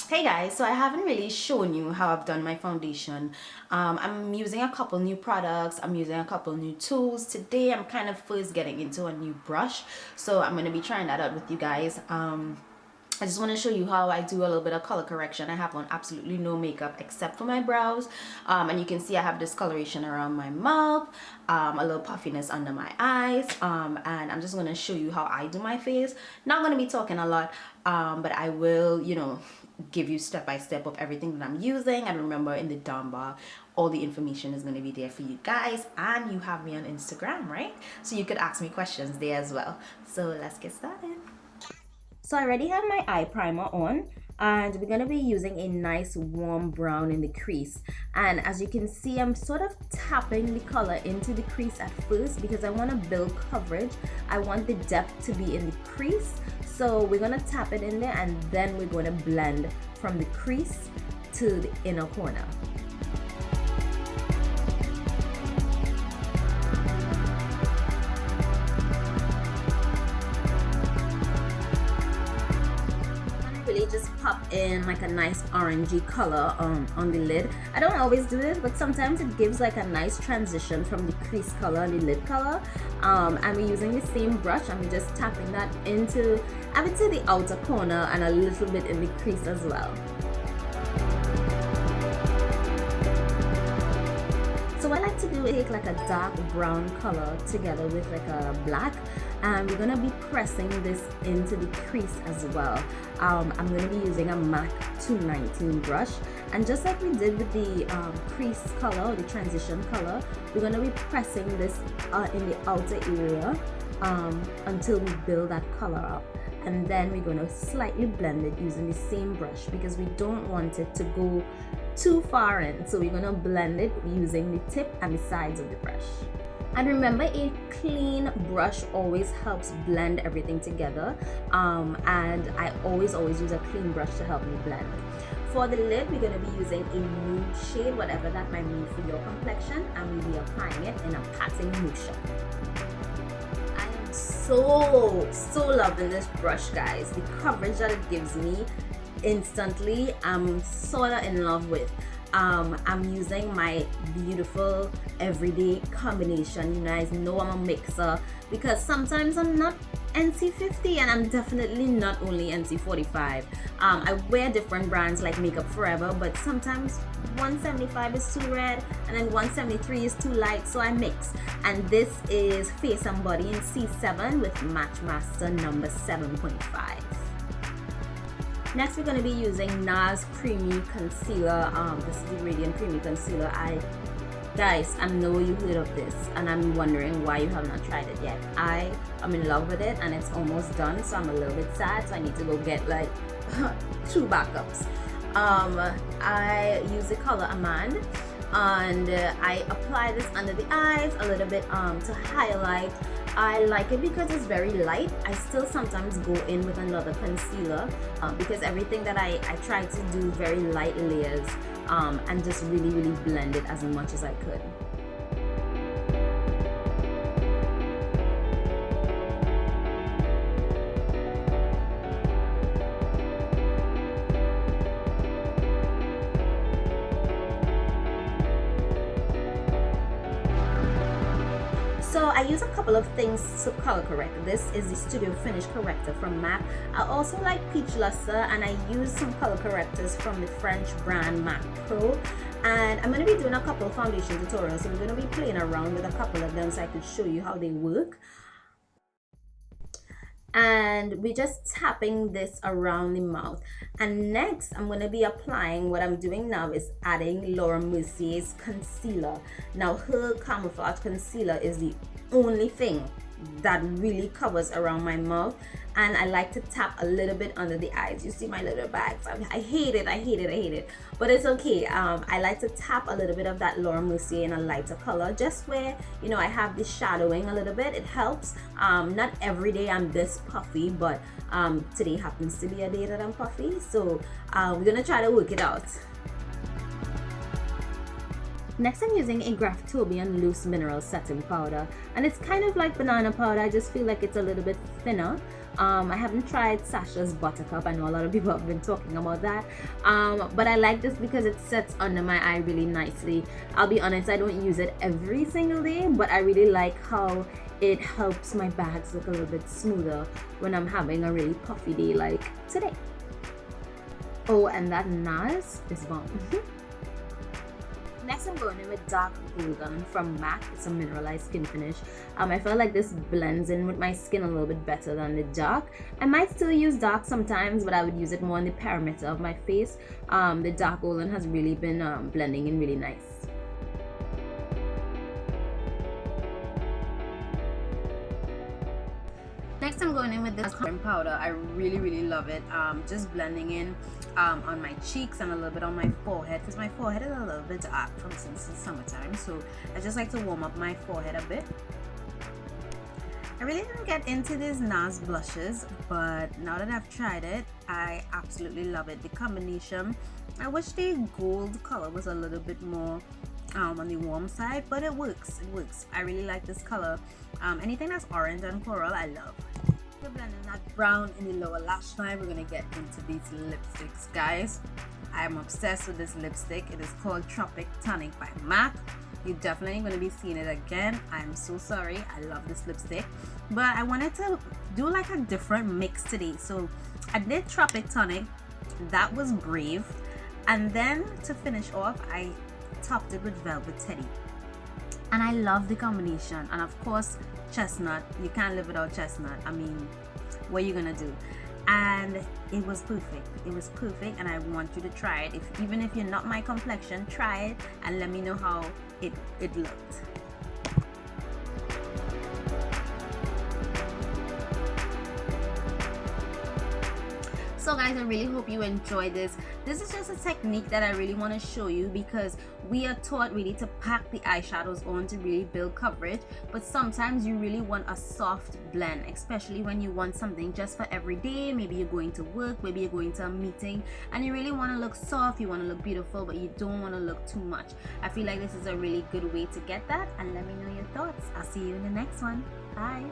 Hey guys, so I haven't really shown you how I've done my foundation. I'm using a couple new products, I'm using a couple new tools. Today I'm kind of first getting into a new brush, so I'm going to be trying that out with you guys. I just want to show you how I do a little bit of color correction. I have on absolutely no makeup except for my brows, and you can see I have discoloration around my mouth, a little puffiness under my eyes, and I'm just going to show you how I do my face. Not going to be talking a lot, but I will, give you step by step of everything that I'm using. And remember, in the down bar, all the information is going to be there for you guys, and you have me on Instagram, right? So you could ask me questions there as well. So let's get started. So I already have my eye primer on, and we're going to be using a nice warm brown in the crease. And as you can see, I'm sort of tapping the color into the crease at first because I want to build coverage. I want the depth to be in the crease. So we're going to tap it in there, and then we're going to blend from the crease to the inner corner. Just pop in like a nice orangey color on the lid. I don't always do this, but sometimes it gives like a nice transition from the crease color and the lid color. And we're using the same brush, and we're just tapping that into, I would say, the outer corner and a little bit in the crease as well. So what I like to do is take like a dark brown color together with like a black, and we're going to be pressing this into the crease as well. I'm going to be using a MAC 219 brush, and just like we did with the crease color, the transition color, we're going to be pressing this in the outer area until we build that color up. And then we're going to slightly blend it using the same brush because we don't want it to go too far in. So we're going to blend it using the tip and the sides of the brush. And remember, a clean brush always helps blend everything together, and I always use a clean brush to help me blend. For the lid, we're going to be using a nude shade, whatever that might mean for your complexion, and we'll be applying it in a patting motion. I am so loving this brush, guys. The coverage that it gives me instantly, I'm sort of in love with. I'm using my beautiful everyday combination. You guys know I'm a mixer because sometimes I'm not NC50 and I'm definitely not only NC45. I wear different brands like Makeup Forever, but sometimes 175 is too red and then 173 is too light, so I mix. And this is Face and Body in C7 with MatchMaster number 7.5. Next, we're going to be using NARS Creamy Concealer. This is the Radiant Creamy Concealer. Guys, I know you heard of this, and I'm wondering why you have not tried it yet. I am in love with it, and it's almost done, so I'm a little bit sad. So I need to go get like 2 backups. I use the color Amand, and I apply this under the eyes a little bit to highlight. I like it because it's very light. I still sometimes go in with another concealer because everything that I try to do very light layers and just really blend it as much as I could. So I use a couple of things to color correct. This is the Studio Finish Corrector from MAC. I also like Peach Luster, and I use some color correctors from the French brand MAC Pro. And I'm going to be doing a couple of foundation tutorials, so we're going to be playing around with a couple of them so I could show you how they work. And we're just tapping this around the mouth. And next, I'm going to be applying, what I'm doing now is adding Laura Mercier's concealer. Now, her Camoflauge concealer is the only thing that really covers around my mouth, and I like to tap a little bit under the eyes. You see my little bags. I hate it, but it's okay. I like to tap a little bit of that Laura Mercier in a lighter color, just where, you know, I have this shadowing a little bit. It helps. Not every day I'm this puffy, but today happens to be a day that I'm puffy, so we're gonna try to work it out. Next, I'm using a Graftobian loose mineral setting powder, and it's kind of like banana powder. I just feel like it's a little bit thinner, I haven't tried Sacha's Buttercup. I know a lot of people have been talking about that, but I like this because it sets under my eye really nicely. I'll be honest, I don't use it every single day, but I really like how it helps my bags look a little bit smoother when I'm having a really puffy day like today. Oh, and that NARS is bomb. Next, I'm going in with Dark Golden from MAC. It's a mineralized skin finish. I feel like this blends in with my skin a little bit better than the dark. I might still use dark sometimes, but I would use it more in the perimeter of my face. The Dark Golden has really been blending in really nice. Next, I'm going in with this cream powder. I really love it. Just blending in on my cheeks and a little bit on my forehead, because my forehead is a little bit dark since it's summertime, so I just like to warm up my forehead a bit. I really didn't get into these NARS blushes, but now that I've tried it, I absolutely love it. The combination, I wish the gold color was a little bit more on the warm side, but it works. I really like this color. Anything that's orange and coral, I love. We're blending that brown in the lower lash line. We're gonna get into these lipsticks, guys. I'm obsessed with this lipstick. It is called Tropic Tonic by MAC. You're definitely going to be seeing it again. I'm so sorry. I love this lipstick, but I wanted to do like a different mix today. So I did Tropic Tonic. That was Brave. And then to finish off, I topped it with Velvet Teddy. And I love the combination. And of course, chestnut. You can't live without chestnut. I mean, what are you going to do? And it was perfect. It was perfect, and I want you to try it. Even if you're not my complexion, try it and let me know how it looked. So guys, I really hope you enjoyed this. This is just a technique that I really want to show you, because we are taught really to pack the eyeshadows on to really build coverage, but sometimes you really want a soft blend, especially when you want something just for every day. Maybe you're going to work, maybe you're going to a meeting, and you really want to look soft, you want to look beautiful, but you don't want to look too much. I feel like this is a really good way to get that, and let me know your thoughts. I'll see you in the next one. Bye.